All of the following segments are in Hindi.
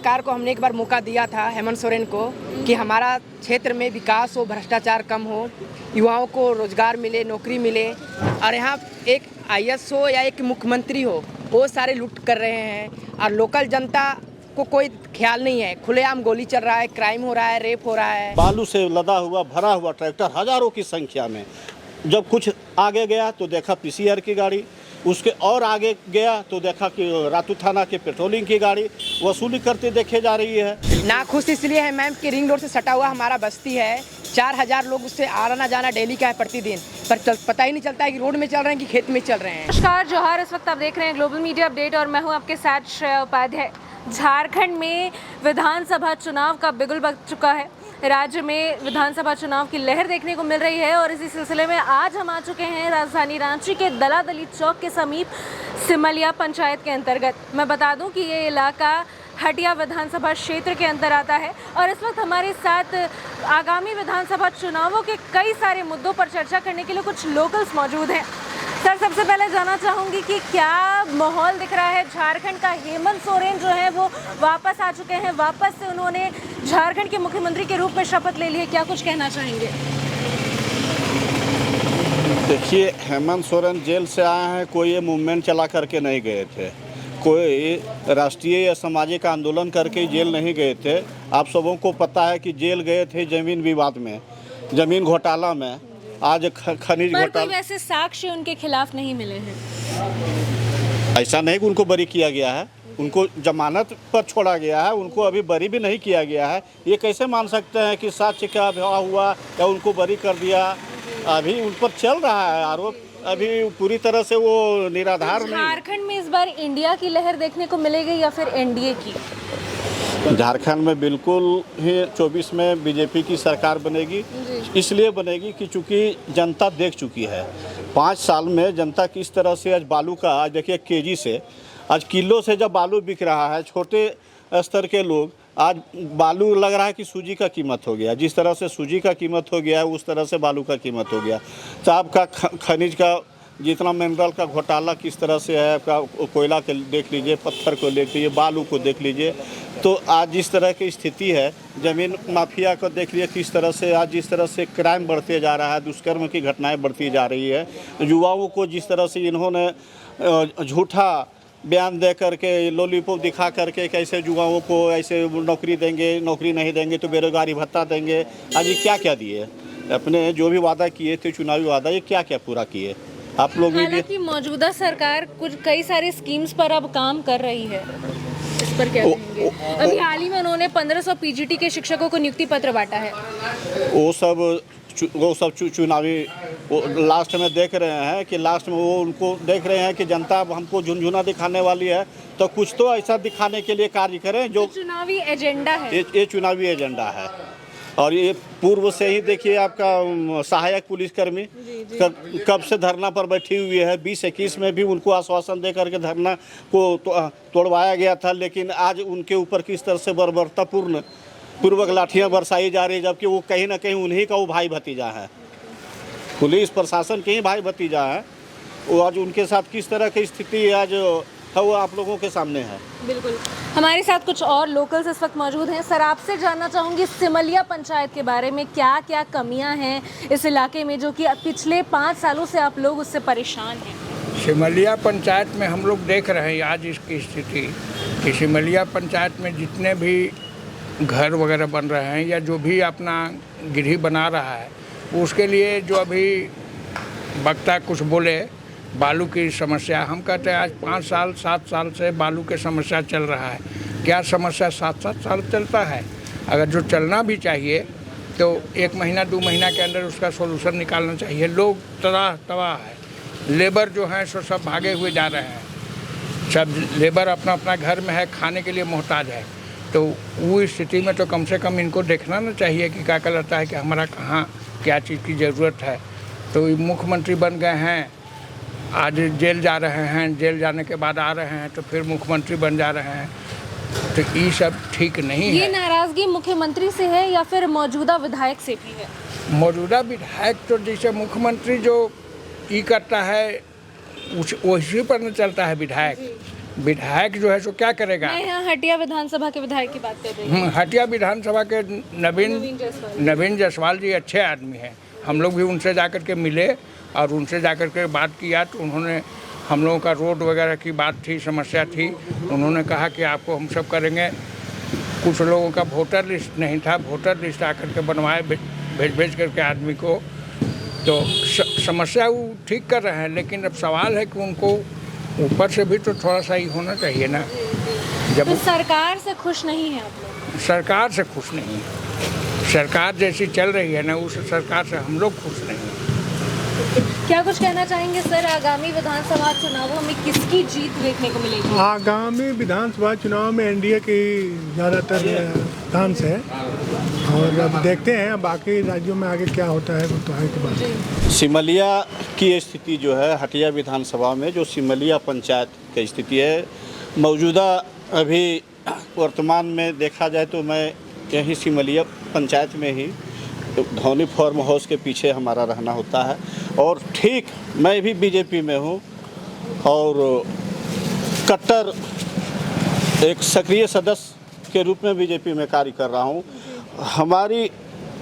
सरकार को हमने एक बार मौका दिया था, हेमंत सोरेन को, कि हमारा क्षेत्र में विकास हो, भ्रष्टाचार कम हो, युवाओं को रोजगार मिले, नौकरी मिले। और यहाँ एक आईएएस हो या एक मुख्यमंत्री हो, वो सारे लूट कर रहे हैं और लोकल जनता को कोई ख्याल नहीं है। खुलेआम गोली चल रहा है, क्राइम हो रहा है, रेप हो रहा है। बालू से लदा हुआ भरा हुआ ट्रैक्टर हजारों की संख्या में, जब कुछ आगे गया तो देखा पीसीआर की गाड़ी, उसके और आगे गया तो देखा कि रातू थाना के पेट्रोलिंग की गाड़ी वसूली करते देखे जा रही है। नाखुश इसलिए है मैम कि रिंग रोड से सटा हुआ हमारा बस्ती है, 4000 लोग उससे आना जाना डेली का है प्रतिदिन, पर पता ही नहीं चलता है कि रोड में चल रहे हैं कि खेत में चल रहे हैं। नमस्कार, जोहार। इस वक्त आप देख रहे हैं ग्लोबल मीडिया अपडेट और मैं हूं आपके साथ श्रेया उपाध्याय। झारखंड में विधानसभा चुनाव का बिगुल बज चुका है। राज्य में विधानसभा चुनाव की लहर देखने को मिल रही है और इसी सिलसिले में आज हम आ चुके हैं राजधानी रांची के दलादली चौक के समीप सिमलिया पंचायत के अंतर्गत। मैं बता दूं कि ये इलाका हटिया विधानसभा क्षेत्र के अंदर आता है और इस वक्त हमारे साथ आगामी विधानसभा चुनावों के कई सारे मुद्दों पर चर्चा करने के लिए कुछ लोकल्स मौजूद हैं। सर, सबसे पहले जानना चाहूँगी कि क्या माहौल दिख रहा है झारखंड का? हेमंत सोरेन जो है वो वापस आ चुके हैं, वापस से उन्होंने झारखंड के मुख्यमंत्री के रूप में शपथ ले ली है, क्या कुछ कहना चाहेंगे? देखिए, हेमंत सोरेन जेल से आए हैं, कोई ये मूवमेंट चला करके नहीं गए थे, कोई राष्ट्रीय या सामाजिक आंदोलन करके जेल नहीं गए थे। आप सबों को पता है कि जेल गए थे ज़मीन विवाद में, ज़मीन घोटाला में। आज खनिज घोटाला, वैसे साक्ष्य उनके खिलाफ नहीं मिले हैं। ऐसा नहीं कि उनको बरी किया गया है, उनको जमानत पर छोड़ा गया है, उनको अभी बरी भी नहीं किया गया है। ये कैसे मान सकते हैं कि साक्ष्य का अभाव हुआ या उनको बरी कर दिया? अभी उन पर चल रहा है आरोप, अभी पूरी तरह से वो निराधार नहीं। झारखंड में इस बार इंडिया की लहर देखने को मिलेगी या फिर एनडीए की? झारखंड में बिल्कुल ही 24 में बीजेपी की सरकार बनेगी। इसलिए बनेगी कि चूँकि जनता देख चुकी है 5 साल में जनता किस तरह से आज बालू का, आज देखिए केजी से, आज किलो से जब बालू बिक रहा है, छोटे स्तर के लोग, आज बालू लग रहा है कि सूजी का कीमत हो गया। जिस तरह से सूजी का कीमत हो गया है उस तरह से बालू का कीमत हो गया। तो आपका खनिज का जितना मिनरल का घोटाला किस तरह से है, आपका कोयला के देख लीजिए, पत्थर को देख लीजिए, बालू को देख लीजिए। तो आज जिस तरह की स्थिति है, ज़मीन माफिया को देख लीजिए किस तरह से, आज जिस तरह से क्राइम बढ़ते जा रहा है, दुष्कर्म की घटनाएं बढ़ती जा रही है। युवाओं को जिस तरह से इन्होंने झूठा बयान दे करके, लॉलीपॉप दिखा करके कैसे युवाओं को ऐसे नौकरी देंगे, नौकरी नहीं देंगे तो बेरोजगारी भत्ता देंगे। आज ये क्या क्या दिए, अपने जो भी वादा किए थे चुनावी वादा, ये क्या क्या पूरा किए आप लोग? हालांकि मौजूदा सरकार कुछ कई सारे स्कीम्स पर अब काम कर रही है, इस पर क्या कहेंगे? अभी हाल ही में उन्होंने 1500 पीजीटी के शिक्षकों को नियुक्ति पत्र बांटा है। वो सब चुनावी लास्ट में देख रहे हैं कि लास्ट में वो उनको देख रहे हैं कि जनता अब हमको झुनझुना दिखाने वाली है, तो कुछ तो ऐसा दिखाने के लिए कार्य करें जो चुनावी एजेंडा है। ये चुनावी एजेंडा है। और ये पूर्व से ही देखिए, आपका सहायक पुलिसकर्मी कब से धरना पर बैठी हुई है। 2021 में भी उनको आश्वासन दे करके धरना को तोड़वाया गया था, लेकिन आज उनके ऊपर किस तरह से बर्बरतापूर्वक लाठियां बरसाई जा रही है, जबकि वो कहीं ना कहीं उन्हीं का वो भाई भतीजा है, पुलिस प्रशासन के ही भाई भतीजा है। वो आज उनके साथ किस तरह की स्थिति आज है वो आप लोगों के सामने है। बिल्कुल, हमारे साथ कुछ और लोकल्स इस वक्त मौजूद हैं। सर, आपसे जानना चाहूँगी सिमलिया पंचायत के बारे में, क्या क्या कमियां हैं इस इलाके में जो कि पिछले 5 सालों से आप लोग उससे परेशान हैं? सिमलिया पंचायत में हम लोग देख रहे हैं आज इसकी स्थिति कि सिमलिया पंचायत में जितने भी घर वगैरह बन रहे हैं या जो भी अपना गृह बना रहा है, उसके लिए जो अभी वक्ता कुछ बोले बालू की समस्या, हम कहते हैं आज 5 साल 7 साल से बालू की समस्या चल रहा है। क्या समस्या 7-7 साल चलता है? अगर जो चलना भी चाहिए तो 1 महीना 2 महीना के अंदर उसका सोल्यूशन निकालना चाहिए। लोग तबाह है, लेबर जो हैं सो सब भागे हुए जा रहे हैं, सब लेबर अपना अपना घर में है, खाने के लिए मोहताज है। तो वो स्थिति में तो कम से कम इनको देखना ना चाहिए कि क्या लगता है कि हमारा कहाँ क्या चीज़ की ज़रूरत है। तो मुख्यमंत्री बन गए हैं, आज जेल जा रहे हैं, जेल जाने के बाद आ रहे हैं तो फिर मुख्यमंत्री बन जा रहे हैं, तो ये सब ठीक नहीं है। ये नाराज़गी मुख्यमंत्री से है या फिर मौजूदा विधायक से भी है? मौजूदा विधायक तो जैसे मुख्यमंत्री जो ये करता है उसी पर न चलता है विधायक। विधायक जो है सो क्या करेगा। मैं यहाँ हटिया विधानसभा के विधायक की बात कर रही हूँ। हटिया विधानसभा के नवीन नवीन जायसवाल जी अच्छे आदमी हैं। हम लोग भी उनसे जाकर के मिले और उनसे जाकर के बात किया तो उन्होंने हम लोगों का रोड वगैरह की बात थी, समस्या थी। उन्होंने कहा कि आपको हम सब करेंगे। कुछ लोगों का वोटर लिस्ट नहीं था, वोटर लिस्ट आकर के बनवाए भेज करके आदमी को, तो समस्या वो ठीक कर रहे हैं। लेकिन अब सवाल है कि उनको ऊपर से भी तो थोड़ा सा ही होना चाहिए ना। जब तो सरकार से खुश नहीं है आप लोग? सरकार से खुश नहीं है। सरकार जैसी चल रही है ना, उस सरकार से हम लोग खुश नहीं हैं। क्या कुछ कहना चाहेंगे सर, आगामी विधानसभा चुनावों में किसकी जीत देखने को मिलेगी? आगामी विधानसभा चुनाव में एनडीए की ज़्यादातर चांस है और अब देखते हैं बाकी राज्यों में आगे क्या होता है, वो तो है की बात। सिमलिया की स्थिति जो है, हटिया विधानसभा में जो सिमलिया पंचायत की स्थिति है मौजूदा, अभी वर्तमान में देखा जाए तो मैं यहीं सिमलिया पंचायत में ही धौनी फार्म हाउस के पीछे हमारा रहना होता है और ठीक मैं भी बीजेपी में हूँ और कट्टर एक सक्रिय सदस्य के रूप में बीजेपी में कार्य कर रहा हूँ। हमारी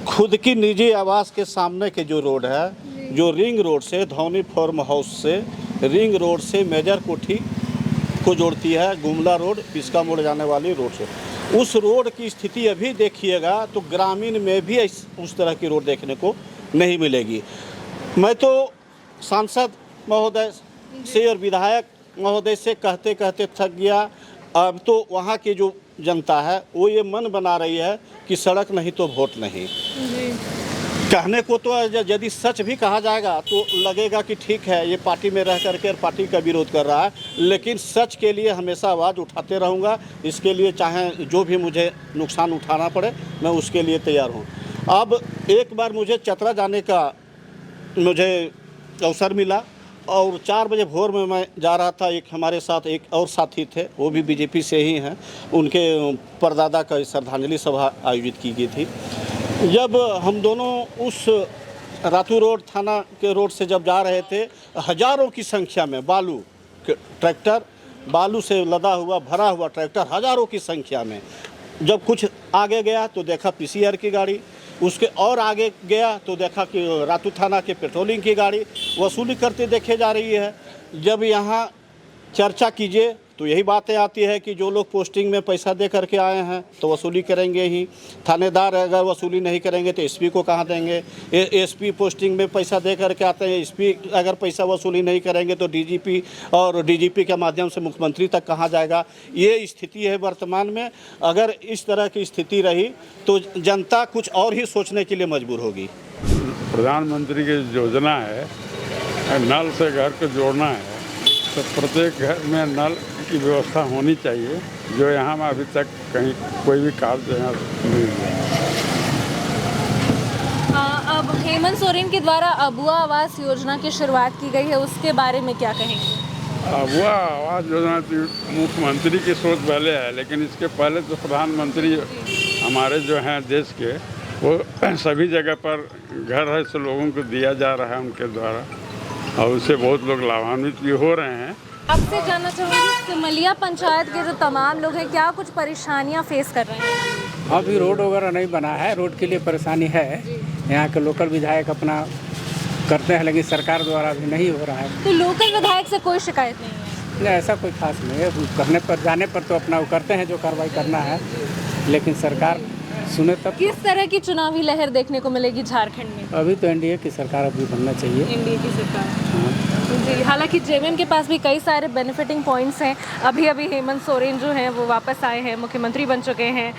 खुद की निजी आवास के सामने के जो रोड है, जो रिंग रोड से धौनी फार्म हाउस से रिंग रोड से मेजर कोठी को जोड़ती है, गुमला रोड पिस्का मोड़ जाने वाली रोड से, उस रोड की स्थिति अभी देखिएगा तो ग्रामीण में भी उस तरह की रोड देखने को नहीं मिलेगी। मैं तो सांसद महोदय से और विधायक महोदय से कहते कहते थक गया। अब तो वहाँ की जो जनता है वो ये मन बना रही है कि सड़क नहीं तो वोट नहीं। कहने को तो यदि सच भी कहा जाएगा तो लगेगा कि ठीक है ये पार्टी में रह करके पार्टी का विरोध कर रहा है, लेकिन सच के लिए हमेशा आवाज़ उठाते रहूँगा। इसके लिए चाहे जो भी मुझे नुकसान उठाना पड़े मैं उसके लिए तैयार हूँ। अब एक बार मुझे चतरा जाने का मुझे अवसर मिला और 4 बजे भोर में मैं जा रहा था। एक हमारे साथ एक और साथी थे, वो भी बीजेपी से ही हैं। उनके परदादा का श्रद्धांजलि सभा आयोजित की गई थी। जब हम दोनों उस रातू रोड थाना के रोड से जब जा रहे थे, हज़ारों की संख्या में बालू ट्रैक्टर, बालू से लदा हुआ भरा हुआ ट्रैक्टर हज़ारों की संख्या में, जब कुछ आगे गया तो देखा पीसीआर की गाड़ी, उसके और आगे गया तो देखा कि रातू थाना के पेट्रोलिंग की गाड़ी वसूली करते देखे जा रही है। जब यहाँ चर्चा कीजिए तो यही बातें आती है कि जो लोग पोस्टिंग में पैसा दे करके आए हैं तो वसूली करेंगे ही, थानेदार अगर वसूली नहीं करेंगे तो एसपी को कहाँ देंगे, एसपी पोस्टिंग में पैसा दे करके आते हैं, एसपी अगर पैसा वसूली नहीं करेंगे तो डीजीपी और डीजीपी के माध्यम से मुख्यमंत्री तक कहाँ जाएगा। ये स्थिति है वर्तमान में। अगर इस तरह की स्थिति रही तो जनता कुछ और ही सोचने के लिए मजबूर होगी। प्रधानमंत्री की योजना है नल से घर को जोड़ना है, तो प्रत्येक घर में नल की व्यवस्था होनी चाहिए, जो यहाँ में अभी तक कहीं कोई भी कार्य यहाँ नहीं हुआ। अब हेमंत सोरेन के द्वारा अबुआ आवास योजना की शुरुआत की गई है, उसके बारे में क्या कहेंगे? अबुआ आवास योजना मुख्यमंत्री की सोच पहले है, लेकिन इसके पहले तो प्रधानमंत्री हमारे जो हैं देश के, वो सभी जगह पर घर है सो लोगों को दिया जा रहा है उनके द्वारा, और उससे बहुत लोग लाभान्वित भी हो रहे हैं। आपसे जानना चाहूँगी, सिमलिया पंचायत के जो तमाम लोग हैं क्या कुछ परेशानियाँ फेस कर रहे हैं? अभी रोड वगैरह नहीं बना है, रोड के लिए परेशानी है। यहाँ के लोकल विधायक अपना करते हैं, लेकिन सरकार द्वारा भी नहीं हो रहा है। तो लोकल विधायक से कोई शिकायत नहीं है? नहीं, ऐसा कोई खास नहीं है। कहने पर जाने पर तो अपना वो करते हैं जो कार्रवाई करना है, लेकिन सरकार सुने तब। किस तरह की चुनावी लहर देखने को मिलेगी झारखंड में? अभी तो एनडीए की सरकार अभी बनना चाहिए। एनडीए की सरकार जी। हालांकि जेएमएम के पास भी कई सारे बेनिफिटिंग पॉइंट्स हैं। अभी अभी हेमंत सोरेन जो हैं वो वापस आए हैं, मुख्यमंत्री बन चुके हैं,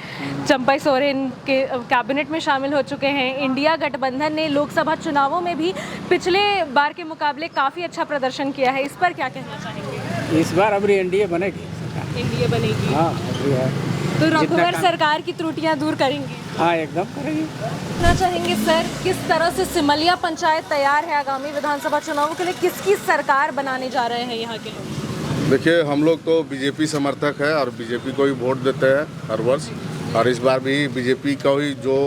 चंपई सोरेन के कैबिनेट में शामिल हो चुके हैं। इंडिया गठबंधन ने लोकसभा चुनावों में भी पिछले बार के मुकाबले काफ़ी अच्छा प्रदर्शन किया है, इस पर क्या कहना चाहेंगे? इस बार अभी एनडीए बनेगी सरकार। एनडीए बनेगी? हाँ अभी है। तो रघुवर सरकार की त्रुटियां दूर करेंगे? हाँ एकदम करेंगे। कहना चाहेंगे सर, किस तरह से सिमलिया पंचायत तैयार है आगामी विधानसभा चुनावों के लिए? किसकी सरकार बनाने जा रहे हैं यहाँ के लोग? देखिए, हम लोग तो बीजेपी समर्थक है और बीजेपी को ही वोट देते हैं हर वर्ष, और इस बार भी बीजेपी को ही जो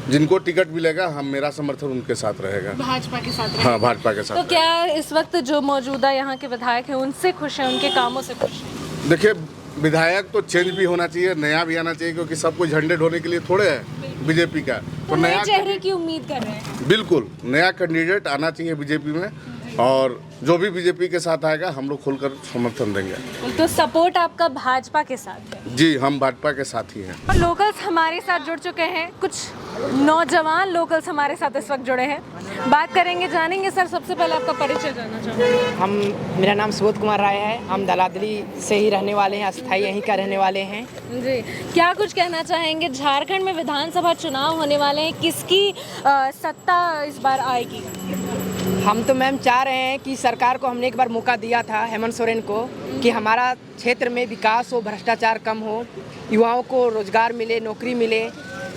जिनको टिकट मिलेगा हम मेरा समर्थन उनके साथ रहेगा। भाजपा के साथ? हाँ, भाजपा के साथ। तो क्या इस वक्त जो मौजूदा यहाँ के विधायक हैं उनसे खुश हैं, उनके कामों से खुश हैं? देखिए, विधायक तो चेंज भी होना चाहिए, नया भी आना चाहिए, क्योंकि सब कुछ झंडे ढोने के लिए थोड़े है बीजेपी का। तो नए चेहरे की उम्मीद कर रहे हैं। बिल्कुल नया कैंडिडेट आना चाहिए बीजेपी में, और जो भी बीजेपी के साथ आएगा हम लोग खुलकर समर्थन देंगे। तो सपोर्ट आपका भाजपा के साथ है? जी, हम भाजपा के साथ ही हैं। और लोकल्स हमारे साथ जुड़ चुके हैं, कुछ नौजवान लोकल्स हमारे साथ इस वक्त जुड़े हैं, बात करेंगे, जानेंगे। सर, सबसे पहले आपका परिचय जानना चाहूँगी। मेरा नाम सुबोध कुमार राय है। हम दलादली से ही रहने वाले हैं, अस्थाई यहीं का रहने वाले हैं। जी, क्या कुछ कहना चाहेंगे? झारखंड में विधानसभा चुनाव होने वाले हैं, किसकी सत्ता इस बार आएगी? हम तो मैम चाह रहे हैं कि सरकार को हमने एक बार मौका दिया था हेमंत सोरेन को कि हमारा क्षेत्र में विकास हो, भ्रष्टाचार कम हो, युवाओं को रोजगार मिले, नौकरी मिले।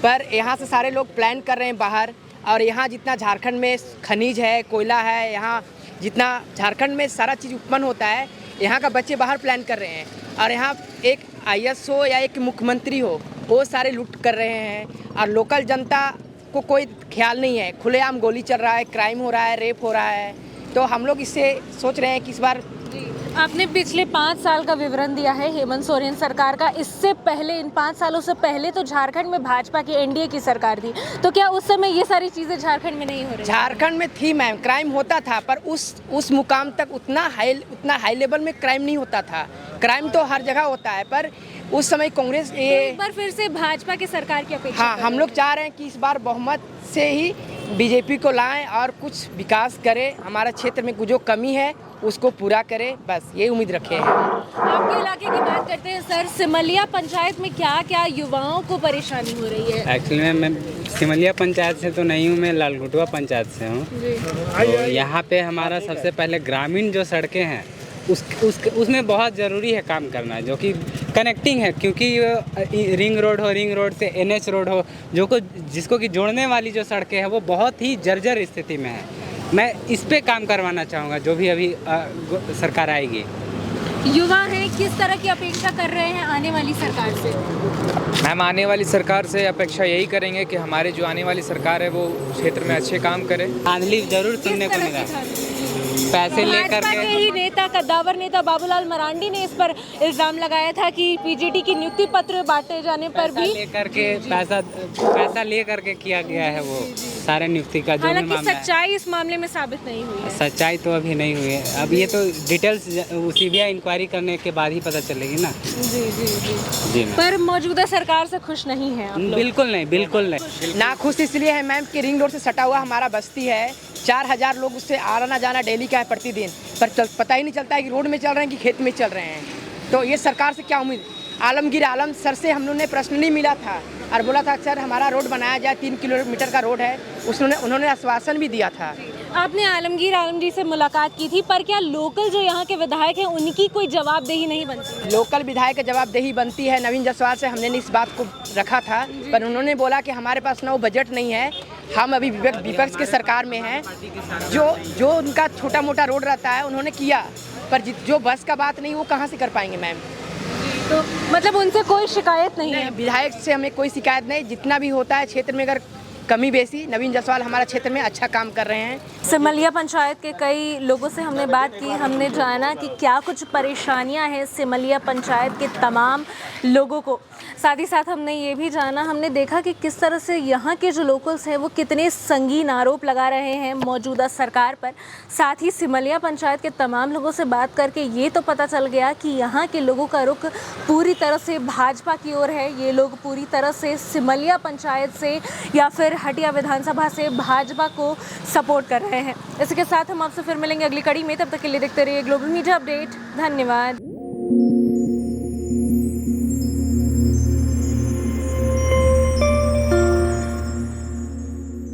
पर यहाँ से सारे लोग प्लान कर रहे हैं बाहर, और यहाँ जितना झारखंड में खनिज है, कोयला है, यहाँ जितना झारखंड में सारा चीज़ उत्पन्न होता है, यहाँ का बच्चे बाहर प्लान कर रहे हैं। और यहाँ एक IAS हो या एक मुख्यमंत्री हो, वो सारे लूट कर रहे हैं, और लोकल जनता को कोई ख्याल नहीं है। खुलेआम गोली चल रहा है, क्राइम हो रहा है, रेप हो रहा है। तो हम लोग इससे सोच रहे हैं कि इस बार आपने पिछले 5 साल का विवरण दिया है हेमंत सोरेन सरकार का। इससे पहले, इन 5 सालों से पहले तो झारखंड में भाजपा की NDA की सरकार थी, तो क्या उस समय ये सारी चीज़ें झारखंड में नहीं हो रही? झारखंड में थी मैम, क्राइम होता था, पर उस मुकाम तक उतना हाई लेवल में क्राइम नहीं होता था। क्राइम तो हर जगह होता है, पर उस समय कांग्रेस तो एक बार फिर से भाजपा की सरकार की अपेक्षा। हाँ, हम लोग चाह रहे हैं कि इस बार बहुमत से ही बीजेपी को लाएं और कुछ विकास करे, हमारा क्षेत्र में जो कमी है उसको पूरा करे, बस ये उम्मीद रखे हैं। आपके इलाके की बात करते हैं सर, सिमलिया पंचायत में क्या क्या युवाओं को परेशानी हो रही है? एक्चुअली मैं सिमलिया पंचायत से तो नहीं हूँ, मैं लालगुटवा पंचायत से हूँ। तो यहाँ पे हमारा सबसे पहले ग्रामीण जो सड़कें हैं उसमें बहुत ज़रूरी है काम करना, जो कि कनेक्टिंग है, क्योंकि रिंग रोड से NH रोड हो, जिसको कि जोड़ने वाली जो सड़कें हैं वो बहुत ही जर्जर स्थिति में है। मैं इस पे काम करवाना चाहूँगा, जो भी अभी सरकार आएगी। युवा हैं, किस तरह की अपेक्षा कर रहे हैं आने वाली सरकार से? मैम, आने वाली सरकार से अपेक्षा यही करेंगे कि हमारे जो आने वाली सरकार है वो क्षेत्र में अच्छे काम करे। धांधली जरूर सुनने को मिला, पैसे लेकर भाजपा के ही नेता, कद्दावर नेता बाबूलाल मरांडी ने इस पर इल्जाम लगाया था कि PGT की नियुक्ति पत्र बांटे जाने पर भी पैसा लेकर के किया गया है वो सारे नियुक्ति का जो भी मामला है। सच्चाई इस मामले में साबित नहीं हुई है। सच्चाई तो अभी नहीं हुई है, अब ये तो डिटेल्स CBI इंक्वायरी करने के बाद ही पता चलेगी ना। जी पर मौजूदा सरकार से खुश नहीं है आप लोग? बिल्कुल नहीं। ना खुश इसलिए है मैम कि रिंग रोड से सटा हुआ हमारा बस्ती है, 4000 लोग उससे आना जाना डेली का है प्रतिदिन, पर पता ही नहीं चलता है कि रोड में चल रहे हैं कि खेत में चल रहे हैं। तो ये सरकार से क्या उम्मीद? आलमगीर आलम सर से हम लोगों ने पर्सनली मिला था और बोला था सर हमारा रोड बनाया जाए, 3 किलोमीटर का रोड है, उन्होंने आश्वासन भी दिया था। आपने आलमगीर आलम जी से मुलाकात की थी, पर क्या लोकल जो यहाँ के विधायक हैं उनकी कोई जवाबदेही नहीं बनती? लोकल विधायक की जवाबदेही बनती है। नवीन जायसवाल से हमने इस बात को रखा था, पर उन्होंने बोला कि हमारे पास ना वो बजट नहीं है, हम अभी विपक्ष के सरकार में हैं। जो उनका छोटा मोटा रोड रहता है उन्होंने किया, पर जो बस का बात नहीं वो कहाँ से कर पाएंगे मैम? तो मतलब उनसे कोई शिकायत नहीं है? विधायक से हमें कोई शिकायत नहीं। जितना भी होता है क्षेत्र में अगर कमी बेसी, नवीन जायसवाल हमारा क्षेत्र में अच्छा काम कर रहे हैं। सिमलिया पंचायत के कई लोगों से हमने बात की, हमने जाना कि क्या कुछ परेशानियां हैं सिमलिया पंचायत के तमाम लोगों को। साथ ही साथ हमने ये भी जाना, हमने देखा कि किस तरह से यहाँ के जो लोकल्स हैं वो कितने संगीन आरोप लगा रहे हैं मौजूदा सरकार पर। साथ ही सिमलिया पंचायत के तमाम लोगों से बात करके ये तो पता चल गया कि यहाँ के लोगों का रुख पूरी तरह से भाजपा की ओर है। ये लोग पूरी तरह से सिमलिया पंचायत से या फिर हटिया विधानसभा से भाजपा को सपोर्ट कर रहे हैं। इसके साथ हम आपसे फिर मिलेंगे अगली कड़ी में, तब तक के लिए देखते रहिए ग्लोबल मीडिया अपडेट। धन्यवाद।